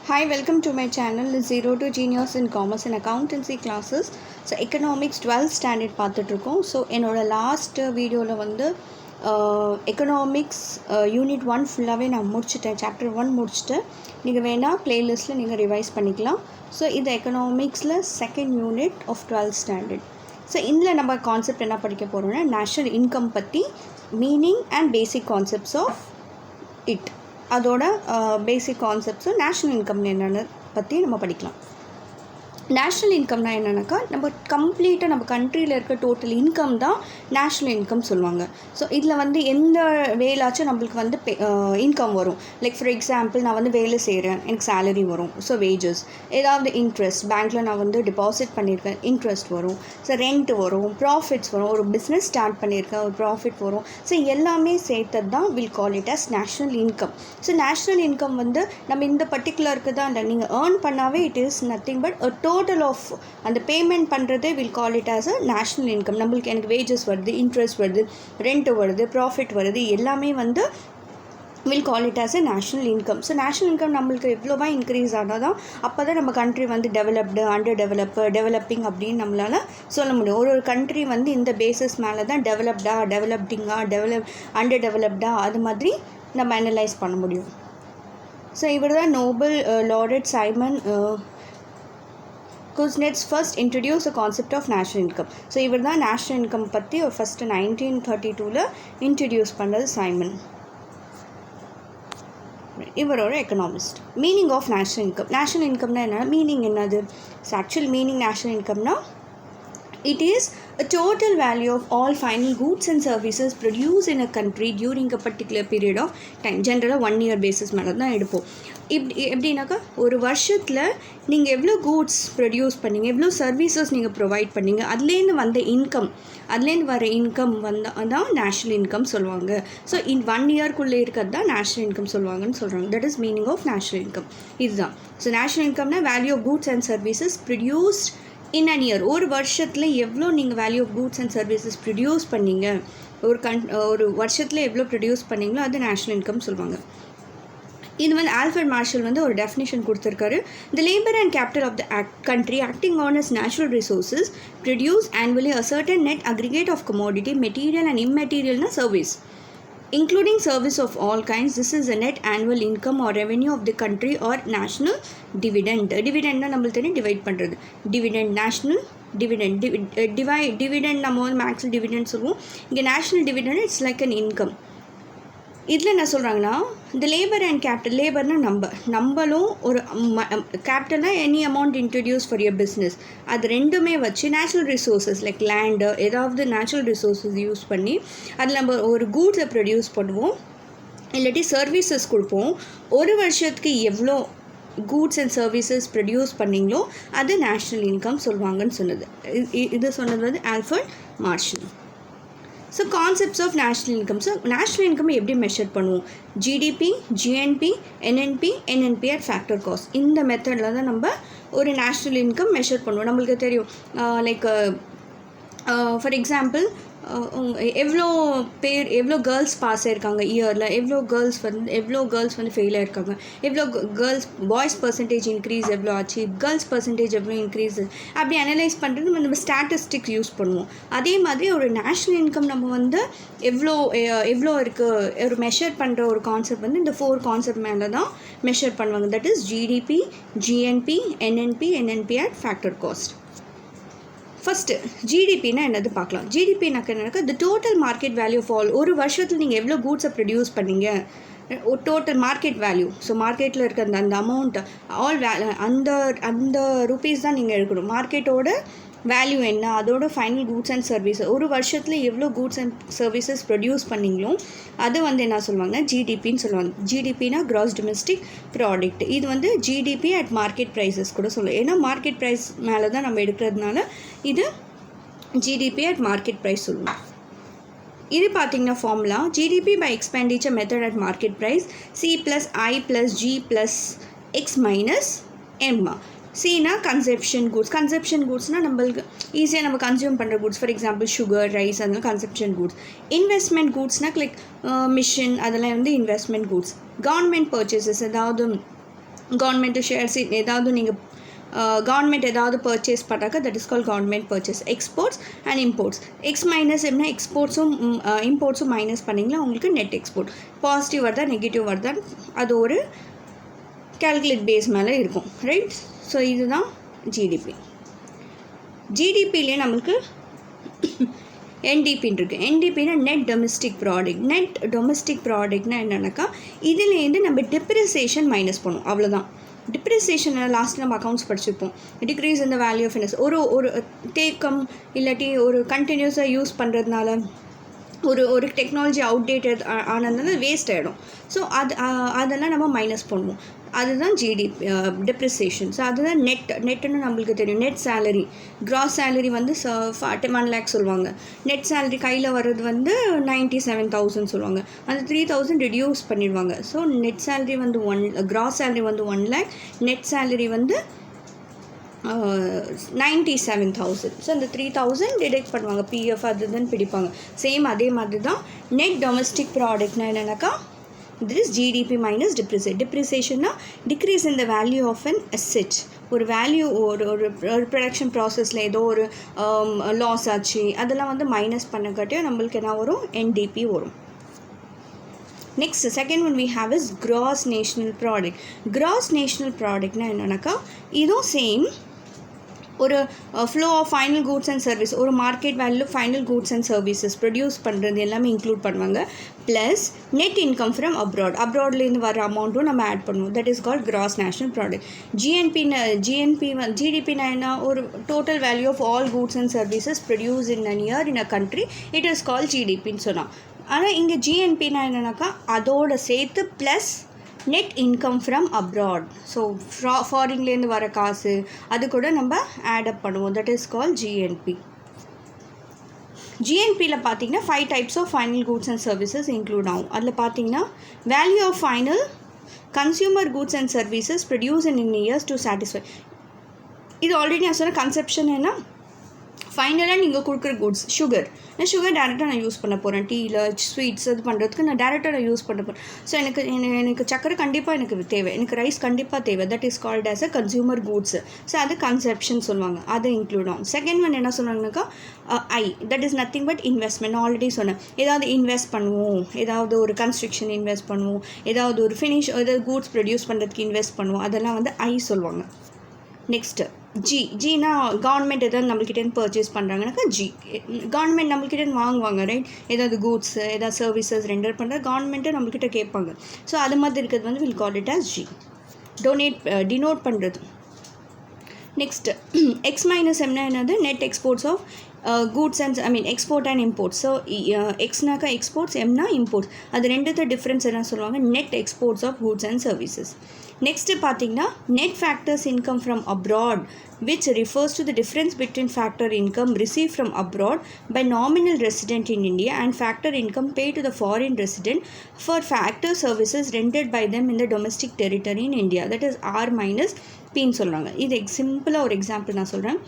Hi, welcome to my channel Zero to Genius in Commerce and Accountancy classes. So Economics 12th standard பார்த்துட்ருக்கோம். So என்னோடய last வீடியோவில் வந்து economics unit 1 ஃபுல்லாகவே நான் முடிச்சிட்டேன். சாப்டர் 1 முடிச்சுட்டு நீங்கள் வேணால் ப்ளேலிஸ்ட்டில் நீங்கள் ரிவைஸ் பண்ணிக்கலாம். ஸோ இது எக்கனாமிக்ஸில் second unit of 12th standard. So இதில் நம்ம கான்செப்ட் என்ன படிக்க போகிறோம்னா நேஷ்னல் இன்கம் பற்றி meaning and basic concepts of it, அதோட பேசிக் கான்செப்ட்ஸும் நேஷ்னல் இன்கம்னு என்னென்னு பற்றி நம்ம படிக்கலாம். நேஷ்னல் இன்கம்னா என்னென்னாக்கா நம்ம கம்ப்ளீட்டாக நம்ம கண்ட்ரியில் இருக்க டோட்டல் இன்கம் தான் நேஷ்னல் இன்கம் சொல்லுவாங்க. ஸோ இதில் வந்து எந்த வேலாச்சும் நம்மளுக்கு வந்து இன்கம் வரும். லைக் ஃபார் எக்ஸாம்பிள் நான் வந்து வேலை செய்கிறேன், எனக்கு சேலரி வரும். ஸோ வேஜஸ், ஏதாவது இன்ட்ரெஸ்ட் பேங்க்கில் நான் வந்து டெபாசிட் பண்ணியிருக்கேன், இன்ட்ரெஸ்ட் வரும். ஸோ ரெண்ட் வரும், ப்ராஃபிட்ஸ் வரும், ஒரு பிஸ்னஸ் ஸ்டார்ட் பண்ணியிருக்கேன், ஒரு ப்ராஃபிட் வரும். ஸோ எல்லாமே சேர்த்தது தான் will call it as national income. So national income வந்து நம்ம இந்த பர்டிகுலருக்கு தான் இல்லை, நீங்கள் ஏர்ன் பண்ணாவே it is nothing but total of அந்த பேமெண்ட் பண்ணுறதே will call it as a national income. நம்மளுக்கு எனக்கு வேஜஸ் வருது, இன்ட்ரெஸ்ட் வருது, ரெண்ட் வருது, ப்ராஃபிட் வருது, எல்லாமே வந்து will call it as a national income. So national income நம்மளுக்கு எவ்வளோவா இன்க்ரீஸ் ஆனால் தான் அப்போ தான் நம்ம கண்ட்ரி வந்து டெவலப்டு, அண்டர் டெவலப்பிங் அப்படின்னு நம்மளால் சொல்ல முடியும். ஒரு கண்ட்ரி வந்து இந்த பேசிஸ் மேலே தான் டெவலப்டிங்காக அண்டர் டெவலப்டா அது மாதிரி நம்ம அனலைஸ் பண்ண முடியும். ஸோ இவர் தான் Nobel laureate Simon Kuznets first introduced the concept of national income. So இவர் தான் நேஷ்னல் இன்கம் பற்றி ஃபஸ்ட்டு 1932 இன்ட்ரடியூஸ் பண்ணது சைமன். இவரோட economist. Meaning of national income. National இன்கம்னா என்ன, மீனிங் என்னது? ஸோ ஆக்சுவல் மீனிங் நேஷ்னல் இன்கம்னா it is a total value of all final goods and services produced in a country during a particular period of time. ஜென்ரலாக 1 year basis மேலே தான் எடுப்போம். எப்படின்னாக்கா ஒரு வருஷத்தில் நீங்கள் எவ்வளோ கூட்ஸ் ப்ரொடியூஸ் பண்ணீங்க, எவ்வளோ சர்வீசஸ் நீங்கள் ப்ரொவைட் பண்ணீங்க, அதுலேருந்து வந்த இன்கம், அதுலேருந்து வர இன்கம் தான் நேஷ்னல் இன்கம் சொல்லுவாங்க. ஸோ 1 yearக்குள்ளே இருக்கிறது தான் நேஷ்னல் இன்கம் சொல்லுவாங்கன்னு சொல்கிறாங்க. That is meaning of national income. இதுதான். ஸோ நேஷ்னல் இன்கம்னா value of goods and services produced in an year. ஒரு வருஷத்தில் எவ்வளோ நீங்கள் value of goods and services produce பண்ணீங்க, ஒரு வருஷத்தில் எவ்வளோ ப்ரொடியூஸ் பண்ணீங்களோ அது நேஷ்னல் இன்கம் சொல்லுவாங்க. இது வந்து ஆல்ஃபர்ட் மார்ஷல் வந்து ஒரு டெஃபினிஷன் கொடுத்துருக்காரு. The labour and capital of the country acting on is natural resources produce annually a certain net aggregate of commodity material and இம்மெட்டீரியல்னா service including service of all kinds. This is the net annual income or revenue of the country or national dividend. Dividend na நம்மளுக்கு தெரியும் divide பண்ணுறது. Dividend, national dividend, dividend நம்ம வந்து maximum dividend சொல்லுவோம். இங்கே national dividend it's like an income. இதில் என்ன சொல்கிறாங்கன்னா இந்த லேபர் அண்ட் கேபிட்டல். லேபர்னால் நம்மளும் ஒரு கேபிட்டல்னால் any amount introduce for your business, அது ரெண்டுமே வச்சு நேச்சுரல் ரிசோர்ஸஸ் லைக் லேண்டு ஏதாவது நேச்சுரல் ரிசோர்ஸஸ் யூஸ் பண்ணி அதில் நம்ம ஒரு கூட்ஸை ப்ரொடியூஸ் பண்ணுவோம், இல்லாட்டி சர்வீசஸ் கொடுப்போம். ஒரு வருஷத்துக்கு எவ்வளோ கூட்ஸ் அண்ட் சர்வீசஸ் ப்ரொடியூஸ் பண்ணிங்களோ அது நேஷ்னல் இன்கம் சொல்லுவாங்கன்னு சொன்னது. இது சொன்னது வந்து Alfred Marshall. So concepts of national income. So national income எப்படி மெஷர் பண்ணுவோம்? GDP, GNP, NNP at factor cost. இந்த மெத்தடில் தான் நம்ம ஒரு நேஷ்னல் இன்கம் மெஷர் பண்ணுவோம். நம்மளுக்கு தெரியும் லைக் ஃபார் எக்ஸாம்பிள் எவ்வளோ கேர்ள்ஸ் பாஸ் ஆயிருக்காங்க இயரில், எவ்வளோ கேர்ள்ஸ் வந்து ஃபெயில் ஆயிருக்காங்க, எவ்வளோ பாய்ஸ் பர்சன்டேஜ் இன்க்ரீஸ் எவ்வளோ ஆச்சு, கேர்ள்ஸ் பர்சன்டேஜ் எவ்வளோ இன்க்ரீஸ், அப்படி அனலைஸ் பண்ணுறது நம்ம ஸ்டாட்டிஸ்டிக்ஸ் யூஸ் பண்ணுவோம். அதே மாதிரி ஒரு நேஷ்னல் இன்கம் நம்ம வந்து எவ்வளோ இருக்குது ஒரு மெஷர் பண்ணுற ஒரு கான்செப்ட் வந்து இந்த 4 கான்செப்ட் மேலே தான் மெஷர் பண்ணுவாங்க. That is GDP, GNP, NNP at factor cost. First ஜிடிபின்னா என்னது பார்க்கலாம். ஜிடிபினாக்க என்னக்கா the total market value of all. ஒரு வருஷத்தில் நீங்கள் எவ்வளோ கூட்ஸை ப்ரொடியூஸ் பண்ணீங்க, ஒரு டோட்டல் மார்க்கெட் வேல்யூ. ஸோ மார்க்கெட்டில் இருக்க அந்த அமௌண்ட் ஆல் அந்த ருபீஸ் தான் நீங்கள் எடுக்கணும். மார்க்கெட்டோட வேல்யூ என்ன, அதோட ஃபைனல் கூட்ஸ் அண்ட் சர்வீஸ் ஒரு வருஷத்தில் எவ்வளோ கூட்ஸ் அண்ட் சர்வீசஸ் ப்ரொடியூஸ் பண்ணிங்களோ அது வந்து என்ன சொல்லுவாங்கன்னா ஜிடிபின்னு சொல்லுவாங்க. ஜிடிபினா கிராஸ் டொமெஸ்டிக் ப்ராடக்ட். இது வந்து ஜிடிபி அட் மார்க்கெட் ப்ரைஸஸ் கூட சொல்லுவோம். ஏன்னா மார்க்கெட் ப்ரைஸ் மேலே தான் நம்ம எடுக்கிறதுனால இது ஜிடிபி அட் மார்க்கெட் ப்ரைஸ் சொல்லுவோம். இது பார்த்திங்கன்னா formula GDP by expenditure method at market price C plus I plus G plus X minus எம்மா. சீனா கன்செப்ஷன் கூட்ஸ்னால் நம்மளுக்கு ஈஸியாக நம்ம கன்சியூம் பண்ணுற goods. For example sugar, rice, அதெல்லாம் கன்செப்ஷன் கூட்ஸ். இன்வெஸ்ட்மெண்ட் கூட்ஸ்னால் லைக் மிஷின், அதெல்லாம் வந்து இன்வெஸ்ட்மெண்ட் கூட்ஸ். கவர்மெண்ட் பர்ச்சேசஸ், அதாவது கவர்மெண்ட் ஷேர்ஸ் ஏதாவது நீங்கள் கவர்மெண்ட் ஏதாவது பர்ச்சேஸ் பண்ணாக்க that is call government purchase. Exports and imports. X minus என்ன, எக்ஸ்போர்ட்ஸும் இம்போர்ட்ஸும் மைனஸ் பண்ணிங்கன்னா உங்களுக்கு நெட் எக்ஸ்போர்ட். பாசிட்டிவ் வருதா நெகட்டிவ் வருதா அது ஒரு கேல்குலேட் பேஸ் மேலே இருக்கும், ரைட்? ஸோ இதுதான் ஜிடிபி. ஜிடிபிலே நம்மளுக்கு என்டிபின்னு இருக்குது. என்டிபின்னா net domestic product. Net domestic ப்ராடக்ட்னா என்னென்னாக்கா இதுலேருந்து நம்ம டிப்ரிசியேஷன் மைனஸ் பண்ணுவோம், அவ்வளோதான். டிப்ரிசியேஷன் லாஸ்ட் நம்ம அக்கௌண்ட்ஸ் படிச்சிருப்போம். Decrease in the value of invest. ஒரு தேக்கம் இல்லாட்டி ஒரு கண்டினியூஸாக யூஸ் பண்ணுறதுனால ஒரு டெக்னாலஜி அவுடேட்டட் ஆனதுனால வேஸ்ட் ஆகிடும். ஸோ அதெல்லாம் நம்ம மைனஸ் பண்ணுவோம். அதுதான் ஜிடிபி டெப்ரிசியேஷன். ஸோ அதுதான் நெட்டுன்னு நம்மளுக்கு தெரியும். நெட் சேலரி, கிராஸ் சேலரி வந்து 1 lakh சொல்லுவாங்க. நெட் சேலரி கையில் வர்றது வந்து 97,000 சொல்லுவாங்க. அந்த 3,000 ரெடியூஸ் பண்ணிடுவாங்க. ஸோ நெட் சேலரி வந்து கிராஸ் சேலரி வந்து 1 lakh, நெட் சேலரி வந்து 97,000. ஸோ அந்த 3,000 டிடெக்ட் பண்ணுவாங்க, பிஎஃப் அதுதான் பிடிப்பாங்க. சேம் அதே மாதிரி தான் நெட் டொமஸ்டிக் ப்ராடக்ட்னா என்னென்னாக்கா this is GDP minus depreciation. Depreciation decrease in the value of an asset. ஒரு வேல்யூ ஒரு ப்ரொடக்ஷன் ப்ராசஸில் ஏதோ ஒரு லாஸ் ஆச்சு அதெல்லாம் வந்து மைனஸ் பண்ணக்காட்டியும் நம்மளுக்கு என்ன வரும், என்டிபி வரும். Next second one we have is gross national product. Gross national ப்ராடக்ட்னா என்னென்னாக்கா இதுவும் சேம் ஒரு flow of final goods and service. ஒரு market value final goods and services produce பண்ணுறது எல்லாமே இன்க்ளூட் பண்ணுவாங்க. ப்ளஸ் நெட் இன்கம் ஃப்ரம் அப்ராட்லேருந்து வர அமௌண்ட்டும் நம்ம ஆட் பண்ணுவோம். That is called gross national product. ஜிடிபினா என்ன, ஒரு total value of all goods and services produce in an year in a country, it is call ஜிடிபின்னு சொன்னால். ஆனால் இங்கே ஜிஎன்பினா என்னன்னாக்கா அதோட சேர்த்து plus net income from abroad. So ஃபாரின்லேருந்து வர காசு அது கூட நம்ம ஆடப் பண்ணுவோம். That is call GNP. ஜிஎன்பியில் பார்த்தீங்கன்னா 5 types of final goods and services include ஆகும். அதில் பார்த்தீங்கன்னா value of final consumer goods and services produce in years to satisfy. இது ஆல்ரெடி நான் சொன்ன கன்செப்ஷன் என்ன, ஃபைனலாக நீங்கள் கொடுக்குற குட்ஸ் சுகர் டேரெக்டாக நான் யூஸ் பண்ண போகிறேன். டீயில் ஸ்வீட்ஸ் இது பண்ணுறதுக்கு நான் டேரெக்டாக நான் யூஸ் பண்ண போகிறேன். ஸோ எனக்கு சக்கரை கண்டிப்பாக எனக்கு தேவை, எனக்கு ரைஸ் கண்டிப்பாக தேவை. That is called as a consumer goods. So அது கன்செப்ஷன் சொல்லுவாங்க, அது இன்க்ளூட் ஆகும். செகண்ட் ஒன் என்ன சொன்னாங்கன்னாக்கா that is nothing but investment. நான் ஆல்ரெடி சொன்னேன், ஏதாவது இன்வெஸ்ட் பண்ணுவோம், ஏதாவது ஒரு கன்ஸ்ட்ரக்ஷன் இன்வெஸ்ட் பண்ணுவோம், ஏதாவது ஒரு ஏதாவது கூட்ஸ் ப்ரொடியூஸ் பண்ணுறதுக்கு இன்வெஸ்ட் பண்ணுவோம், அதெல்லாம் வந்து சொல்லுவாங்க. நெக்ஸ்ட்டு ஜினா கவர்மெண்ட் எதாவது நம்மள்கிட்டேருந்து பர்ச்சேஸ் பண்ணுறாங்கனாக்கா கவர்மெண்ட் நம்மள்கிட்டேருந்து வாங்குவாங்க, ரைட்? ஏதாவது கூட்ஸ் ஏதாவது சர்வீசஸ் ரெண்டர் பண்ணுறது கவர்மெண்ட்டை நம்மள்கிட்ட கேட்பாங்க. ஸோ அது மாதிரி இருக்கிறது வந்து will call it as G. Denote பண்ணுறது. நெக்ஸ்ட்டு எக்ஸ் மைனஸ் எம்னா என்னது, net exports of goods and export and imports. So எக்ஸ்னாக்கா எக்ஸ்போர்ட்ஸ், எம்னா இம்போர்ட்ஸ். அது ரெண்டுத்த டிஃப்ரென்ஸ் என்ன சொல்லுவாங்க, net exports of goods and services. Next பார்த்தீங்கன்னா net factors income from abroad, which refers to the difference between factor income received from abroad by nominal resident in India and factor income paid to the foreign resident for factor services rendered by them in the domestic territory in India. That is R minus P ன்னு சொல்கிறாங்க. இது சிம்பிளாக ஒரு example நான் சொல்கிறேன்.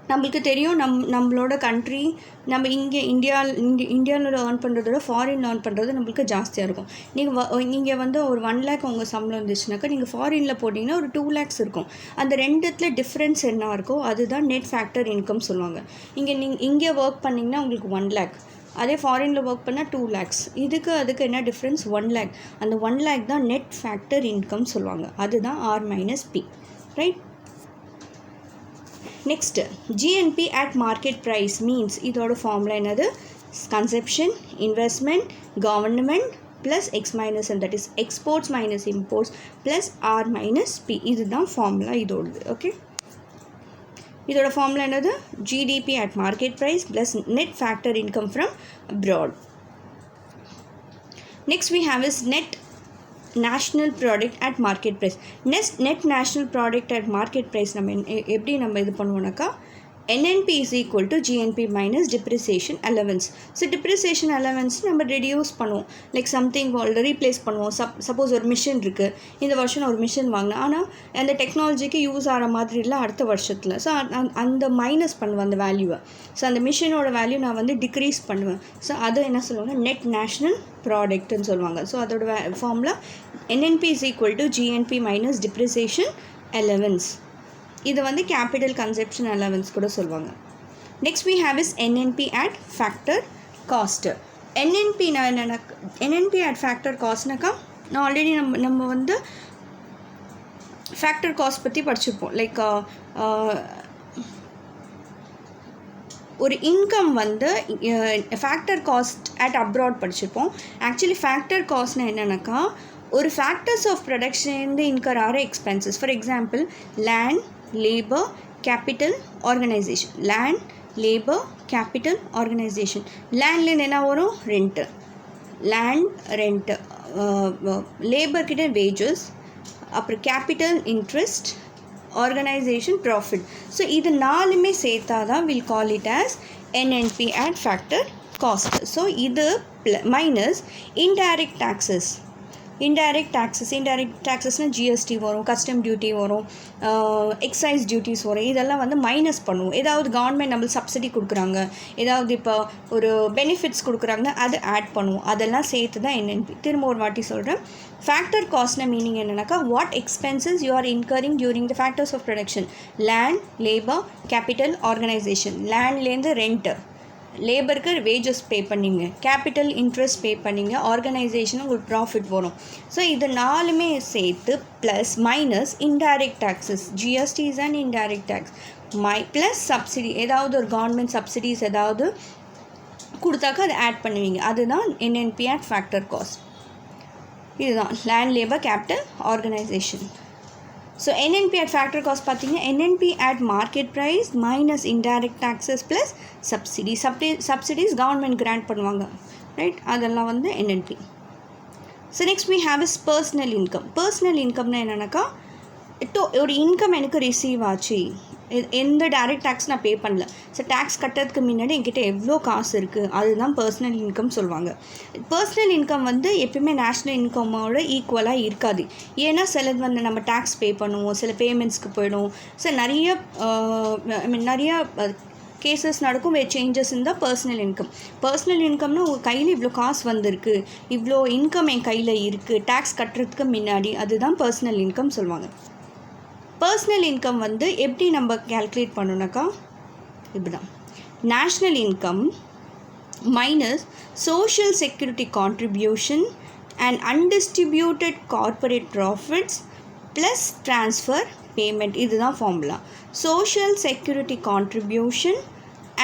நம்மளுக்கு தெரியும் நம்மளோட கண்ட்ரி நம்ம இந்தியாவில் ஏர்ன் பண்ணுறதோட ஃபாரின் ஏர்ன் பண்ணுறது நம்மளுக்கு ஜாஸ்தியாக இருக்கும். நீங்கள் வந்து ஒரு 1 lakh உங்கள் சம்பளம் இருந்துச்சுனாக்கா நீங்கள் ஃபாரினில் போட்டிங்கன்னா ஒரு 2 lakhs இருக்கும். அந்த ரெண்டுத்தில் டிஃப்ரென்ஸ் என்ன இருக்கோ அதுதான் நெட் ஃபேக்டர் இன்கம் சொல்லுவாங்க. இங்கே ஒர்க் பண்ணிங்கன்னா உங்களுக்கு 1 lakh, அதே ஃபாரினில் ஒர்க் பண்ணால் 2 lakhs. அதுக்கு என்ன டிஃப்ரென்ஸ், 1 lakh. அந்த 1 lakh தான் நெட் ஃபேக்டர் இன்கம் சொல்லுவாங்க. அதுதான் R minus P, right? Next GNP at market price means இதோட ஃபார்முலா என்னது, consumption, investment, government plus X minus M, that is exports minus imports plus R minus P. இதுதான் formula இதோடது. Okay, இதோட formula என்னது, GDP at market price plus net factor income from abroad. Next we have is net national product at market price. net national product at market price நம்ம எப்படி நம்ம இது பண்ணுவோம்னாக்கா NNP is equal to GNP minus depreciation allowance. So depreciation allowance நம்ம reduce பண்ணுவோம். Like something replace பண்ணுவோம். Suppose ஒரு machine இருக்குது, இந்த வருஷம் ஒரு மிஷின் வாங்கினேன், ஆனால் அந்த டெக்னாலஜிக்கு யூஸ் ஆகிற மாதிரி இல்லை அடுத்த வருஷத்தில். ஸோ அந்த மைனஸ் பண்ணுவேன் அந்த வேல்யூவை. ஸோ அந்த மிஷினோட வேல்யூ நான் வந்து டிக்ரீஸ் பண்ணுவேன். ஸோ அதை என்ன சொல்லுவாங்க, நெட் நேஷ்னல் ப்ராடக்ட்னு சொல்லுவாங்க. ஸோ அதோட formula NNP is equal to GNP minus depreciation allowance. இது வந்து capital consumption allowance கூட சொல்லுவாங்க. Next we have is NNP at factor cost. NNP NNP at factor costனாக்கா நான் ஆல்ரெடி நம்ம வந்து ஃபேக்டர் காஸ்ட் பற்றி படிச்சிருப்போம். லைக் ஒரு இன்கம் வந்து ஃபேக்டர் காஸ்ட் அட் அப்ராட் படிச்சிருப்போம். ஆக்சுவலி ஃபேக்டர் காஸ்ட்னா என்னென்னாக்கா ஒரு ஃபேக்டர்ஸ் ஆஃப் ப்ரொடக்ஷன்லேருந்து இன்கர் ஆகிற expenses. For example land, labour, capital, organisation. Land, labour, capital, organisation. லேண்ட்லேருந்து என்ன வரும்? ரெண்ட்டு. லேண்ட் ரெண்ட்டு, லேபர்கிட்ட வேஜஸ், அப்புறம் capital interest, organisation profit. So இது நாலுமே சேர்த்தா தான் will call it as NNP at factor cost. So இது மைனஸ் இன்டைரக்ட் டாக்ஸஸ். இன்டைரக்ட் டாக்ஸஸ்னால் GST வரும், கஸ்டம் டியூட்டி வரும், எக்ஸைஸ் டியூட்டிஸ் வரும். இதெல்லாம் வந்து மைனஸ் பண்ணுவோம். ஏதாவது கவர்மெண்ட் நம்மளுக்கு சப்சிடி கொடுக்குறாங்க, ஏதாவது இப்போ ஒரு பெனிஃபிட்ஸ் கொடுக்குறாங்கன்னா அது ஆட் பண்ணுவோம். அதெல்லாம் சேர்த்து தான் NNP. திரும்ப ஒரு வாட்டி சொல்கிறேன். Factor காஸ்ட்னா meaning என்னென்னாக்கா what expenses you are incurring during the factors of production. Land, labour, capital, organisation. லேண்ட்லேருந்து rent, லேபருக்கு wages பே பண்ணிங்க, கேபிட்டல் இன்ட்ரெஸ்ட் பே பண்ணிங்க, ஆர்கனைசேஷன் உங்களுக்கு ப்ராஃபிட் வரும். ஸோ இது நாலுமே சேர்த்து plus minus indirect taxes, GSTs and indirect tax, plus subsidy. ஏதாவது ஒரு government subsidies ஏதாவது கொடுத்தாக்கா அதை ஆட் பண்ணுவீங்க. அதுதான் NNP at factor cost. இதுதான் land, labour, capital, organisation. So NNP at factor cost பார்த்தீங்கன்னா NNP at market price minus indirect taxes plus subsidies government grant பண்ணுவாங்க, right? அதெல்லாம் வந்து NNP. So next we have is personal income. Personal இன்கம்னா என்னென்னாக்கா ஒரு income எனக்கு receive ஆச்சு, எந்த டைரக்ட் டேக்ஸ் நான் பே பண்ணல. ஸோ டேக்ஸ் கட்டுறதுக்கு முன்னாடி என்கிட்ட எவ்வளோ காசு இருக்குது, அதுதான் பர்சனல் இன்கம் சொல்லுவாங்க. பர்சனல் இன்கம் வந்து எப்பயுமே நேஷ்னல் இன்கமோட ஈக்குவலாக இருக்காது. ஏன்னா சிலது வந்து நம்ம டேக்ஸ் பே பண்ணுவோம், சில பேமெண்ட்ஸ்க்கு போயிடும். ஸோ நிறைய கேசஸ் நடக்கும் வே சேஞ்சஸ் இந்த பர்சனல் இன்கம். பர்சனல் இன்கம்னா உங்கள் கையில் இவ்வளோ காசு வந்திருக்கு, இவ்வளோ இன்கம் என் கையில் இருக்குது டேக்ஸ் கட்டுறதுக்கு முன்னாடி, அதுதான் பர்சனல் இன்கம் சொல்லுவாங்க. பர்சனல் இன்கம் வந்து எப்படி நம்ம கேல்குலேட் பண்ணணுனாக்கா இப்படி தான். National income minus social security contribution and undistributed corporate profits plus transfer payment. இதுதான் formula. Social security contribution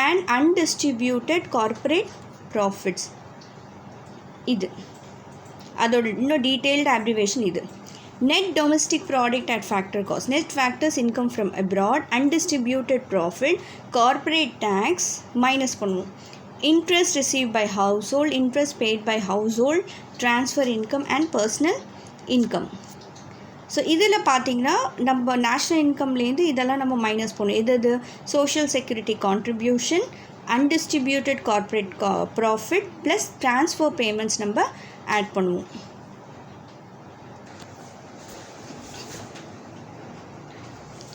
and undistributed corporate profits. இது அதோட இன்னும் டீட்டெயில்டு அப்ரிவேஷன் இது. Net domestic product at factor cost. Net factors income from abroad, undistributed profit, corporate tax minus பண்ணுவோம். Interest received by household, interest paid by household, transfer income and personal income. So இதில் பார்த்தீங்கன்னா நம்ம national இன்கம்லேருந்து இதெல்லாம் நம்ம minus பண்ணுவோம். எது social security contribution, undistributed corporate profit plus transfer payments நம்ம add பண்ணுவோம்.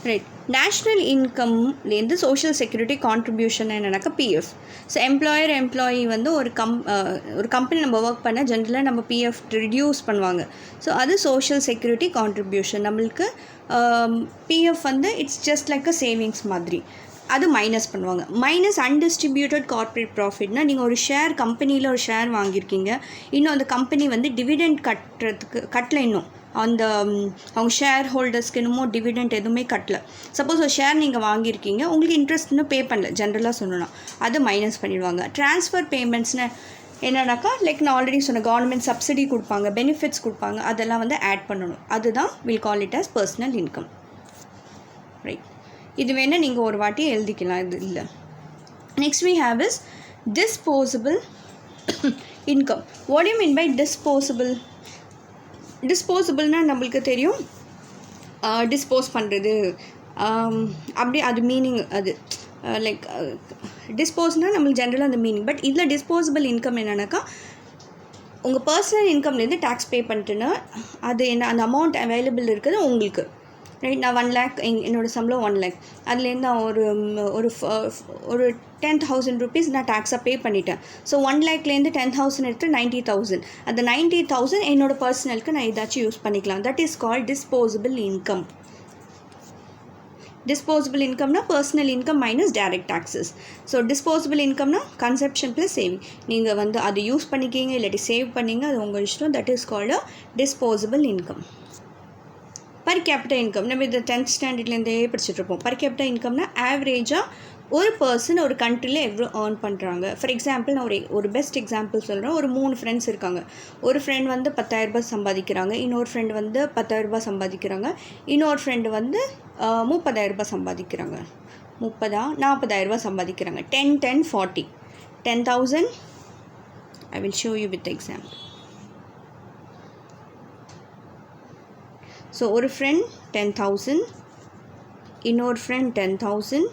ரைட். நேஷ்னல் இன்கம்லேருந்து சோஷியல் செக்யூரிட்டி கான்ட்ரிபியூஷன் என்னென்னாக்கா PF. ஸோ எம்ப்ளாயி வந்து ஒரு கம்பெனி நம்ம ஒர்க் பண்ண ஜென்ரலாக நம்ம PF ரிடியூஸ் பண்ணுவாங்க. ஸோ அது சோஷியல் செக்யூரிட்டி கான்ட்ரிபியூஷன். நம்மளுக்கு PF வந்து it's just like a savings மாதிரி, அது மைனஸ் பண்ணுவாங்க. மைனஸ் அன்டிஸ்ட்ரிபியூட்டட் கார்ப்பரேட் ப்ராஃபிட்னா நீங்கள் ஒரு ஷேர் கம்பெனியில் ஒரு ஷேர் வாங்கியிருக்கீங்க, இன்னும் அந்த கம்பெனி வந்து டிவிடெண்ட் கட்டல, இன்னும் அந்த அவங்க ஷேர் ஹோல்டர்ஸ்க்கு இன்னமும் டிவிடெண்ட் எதுவுமே கட்டல. சப்போஸ் ஒரு ஷேர் நீங்கள் வாங்கியிருக்கீங்க, உங்களுக்கு இன்ட்ரெஸ்ட் இன்னும் பே பண்ணல, ஜென்ரலாக சொல்லணும்னா அது மைனஸ் பண்ணிடுவாங்க. ட்ரான்ஸ்ஃபர் பேமெண்ட்ஸ்னு என்னன்னாக்கா லைக் நான் ஆல்ரெடி சொன்ன கவர்மெண்ட் சப்சிடி கொடுப்பாங்க, பெனிஃபிட்ஸ் கொடுப்பாங்க, அதெல்லாம் வந்து ஆட் பண்ணணும். அதுதான் will call it as personal income, right? இது வேணால் நீங்கள் ஒரு வாட்டி எழுதிக்கலாம், இது இல்லை. Next we have is disposable income. What do you mean by disposable? டிஸ்போசபிள்னால் நம்மளுக்கு தெரியும், டிஸ்போஸ் பண்ணுறது அப்படி, அது மீனிங் அது லைக் டிஸ்போஸ்னால் நம்மளுக்கு ஜென்ரலாக அந்த மீனிங். பட் இதில் டிஸ்போசபிள் இன்கம் என்னன்னாக்கா உங்கள் பர்சனல் இன்கம்லேருந்து டேக்ஸ் பே பண்ணிட்டுன்னா அது என்ன அந்த அமௌண்ட் அவைலபிள் இருக்குது உங்களுக்கு. ரைட். நான் 1 lakh என்னோடய சம்பளம் 1 lakh. அதுலேருந்து நான் ஒரு 10,000 rupees நான் டேக்ஸாக பே பண்ணிட்டேன். ஸோ 1 lakhலேருந்து 10,000 எடுத்து 90,000. அந்த 90,000 என்னோட பர்சனலுக்கு நான் ஏதாச்சும் யூஸ் பண்ணிக்கலாம். That is called disposable income. Disposable income na personal income minus direct taxes. So disposable income na consumption plus saving. நீங்கள் வந்து அதை யூஸ் பண்ணிக்கிங்க இல்லாட்டி சேவ் பண்ணிங்க, அது உங்கள் இஷ்டம். That is called a disposable income. Per capita income நம்ம இந்த 10th ஸ்டாண்டர்ட்லேருந்தே படிச்சுட்ருப்போம். பர் கேபிட்டா இன்கம்னா ஆவரேஜாக ஒரு பர்சன் ஒரு கண்ட்ரியில் எவ்வளோ ஏர்ன் பண்ணுறாங்க. ஃபார் எக்ஸாம்பிள் நான் ஒரு பெஸ்ட் எக்ஸாம்பிள் சொல்கிறேன். ஒரு 3 ஃப்ரெண்ட்ஸ் இருக்காங்க. ஒரு ஃப்ரெண்ட் வந்து 10,000 ரூபாய் சம்பாதிக்கிறாங்க, இன்னொரு ஃப்ரெண்டு வந்து 10,000 ரூபாய் சம்பாதிக்கிறாங்க, இன்னொரு ஃப்ரெண்டு வந்து 30,000 ரூபாய் சம்பாதிக்கிறாங்க. 40,000 ரூபாய் சம்பாதிக்கிறாங்க. 10, 10, 40. 10,000. I will show you with the example. So ஒரு ஃப்ரெண்ட் 10,000, இன்னொரு ஃப்ரெண்ட் 10,000,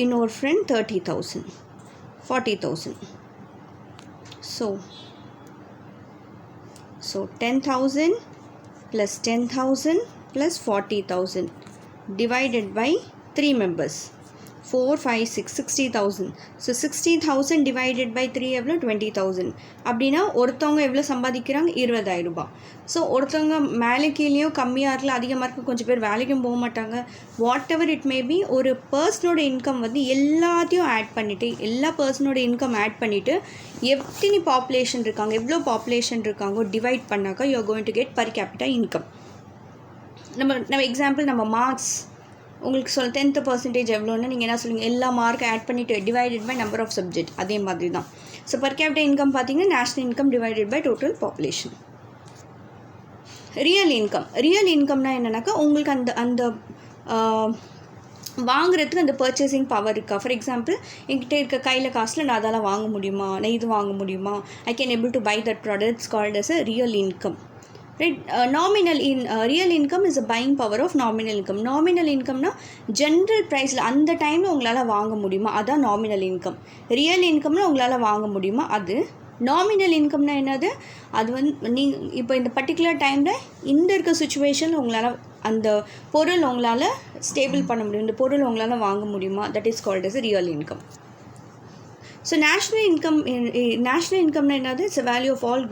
இன்னொரு friend 30,000, 40,000. So 10,000 plus 10,000 plus 40,000 divided by 3 members. 4, 5, 6, 60,000. So 60,000 divided by 3 எவ்வளோ? 20,000. அப்படின்னா ஒருத்தவங்க எவ்வளோ சம்பாதிக்கிறாங்க? 20,000 ரூபாய். ஸோ ஒருத்தவங்க மேலே கீழேயும் கம்மியாக இருக்கலாம், அதிகமாக இருக்க, கொஞ்சம் பேர் வேலைக்கும் போக மாட்டாங்க. வாட் எவர் இட் மேபி, ஒரு பர்சனோட இன்கம் வந்து எல்லாத்தையும் ஆட் பண்ணிவிட்டு, எல்லா பர்சனோட இன்கம் ஆட் பண்ணிவிட்டு எத்தனை பாப்புலேஷன் இருக்காங்க, எவ்வளோ பாப்புலேஷன் இருக்காங்கோ டிவைட் பண்ணாக்கா you are going to get per capita income. நம்ம எக்ஸாம்பிள் நம்ம மார்க்ஸ் உங்களுக்கு 10th percentage எவ்வளோன்னு நீங்கள் என்ன சொல்லுங்கள்? எல்லா மார்க்கை ஆட் பண்ணிவிட்டு divided by number of subject. அதே மாதிரி தான். ஸோ பர் கேபிட்டா இன்கம் பார்த்தீங்கன்னா national income divided by total population. Real இன்கம்னா என்னன்னாக்கா உங்களுக்கு அந்த வாங்குறதுக்கு அந்த பர்ச்சேசிங் பவர் இருக்கா. ஃபார் எக்ஸாம்பிள் என்கிட்ட இருக்க கையில் காசில் நான் அதெல்லாம் வாங்க முடியுமா, நான் இது வாங்க முடியுமா, I can able to buy that products called as a real income. Right. Real income is a buying power of nominal income. Nominal income na general price la அந்த டைமில் உங்களால் வாங்க முடியுமா, அதான் நாமினல் இன்கம். ரியல் இன்கம்னா உங்களால் வாங்க முடியுமா, அது. நாமினல் இன்கம்னா என்னது? அது வந்து நீங்கள் இப்போ இந்த பர்டிகுலர் டைமில் இந்த இருக்க சுச்சுவேஷனில் உங்களால் அந்த பொருள் உங்களால் ஸ்டேபிள் பண்ண முடியும், இந்த பொருள் உங்களால் வாங்க முடியுமா, that is called as real income. So national income na enadhu? It's a value of all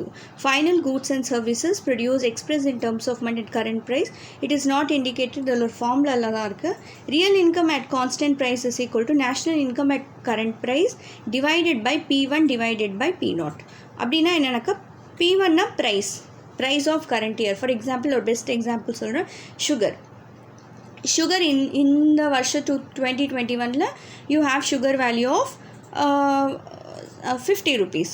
final goods and services produced expressed in terms of money at current price. It is not indicated the formula la da irukku. Real income at constant price is equal to national income at current price divided by P1 divided by P0. அப்படின்னா என்னன்னாக்கா P1 na price of current year. For example, ஒரு best example சொல்கிறேன். sugar இந்த வருஷம் 2021 you have sugar value of 50 rupees.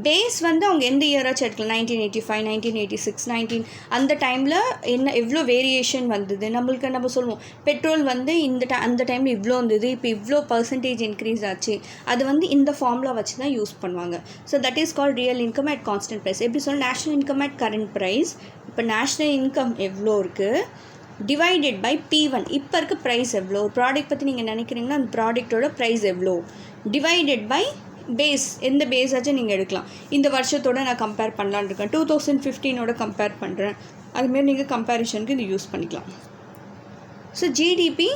Base வந்து அவங்க எந்த இயராச்சும் எடுக்கலாம். 1985, 1986, அந்த டைமில் என்ன எவ்வளோ வேரியேஷன் வந்தது. நம்ம சொல்லுவோம் பெட்ரோல் வந்து அந்த டைமில் இவ்வளோ இருந்தது, இப்போ இவ்வளோ பர்சன்டேஜ் இன்க்ரீஸ் ஆச்சு. அது வந்து இந்த ஃபார்முலா வச்சு தான் யூஸ் பண்ணுவாங்க. So that is called real income at constant price. எப்படி சொல்ல? National income at current price. இப்போ நேஷ்னல் இன்கம் எவ்வளோ இருக்குது டிவைடட் பை P1, இப்போ இருக்க ப்ரைஸ் எவ்வளோ. ஒரு ப்ராடக்ட் பற்றி நீங்கள் நினைக்கிறீங்கன்னா அந்த ப்ராடக்ட்டோட ப்ரைஸ் எவ்வளோ டிவைடட் பை பேஸ். எந்த பேஸ் ஆச்சும் நீங்கள் எடுக்கலாம். இந்த வருஷத்தோடு நான் கம்பேர் பண்ணலான்னு இருக்கேன், 2015ஓட கம்பேர் பண்ணுறேன், அதுமாரி நீங்கள் கம்பேரிஷனுக்கு இது யூஸ் பண்ணிக்கலாம். ஸோ ஜிடிபி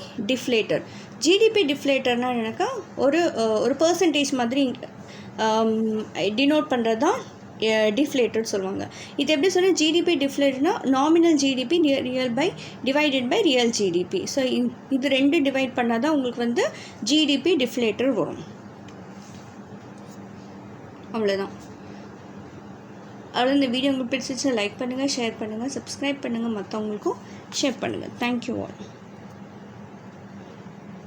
டிஃப்ளேட்டர்னால் என்னக்கா ஒரு பர்சன்டேஜ் மாதிரி டினோட் பண்ணுறது தான் டிஃப்ளேட்டட் சொல்லுவாங்க. இது எப்படி சொன்னால் ஜிடிபி டிஃப்ளேட்னா nominal GDP divided by real GDP. So இது 2 டிவைட் பண்ணால் தான் உங்களுக்கு வந்து ஜிடிபி டிஃப்ளேட்டர் வரும். அவ்வளோதான். இந்த வீடியோ உங்களுக்கு பிடிச்சிச்சு லைக் பண்ணுங்கள், ஷேர் பண்ணுங்கள், சப்ஸ்கிரைப் பண்ணுங்கள், மற்றவங்களுக்கும் ஷேர் பண்ணுங்கள். Thank you all.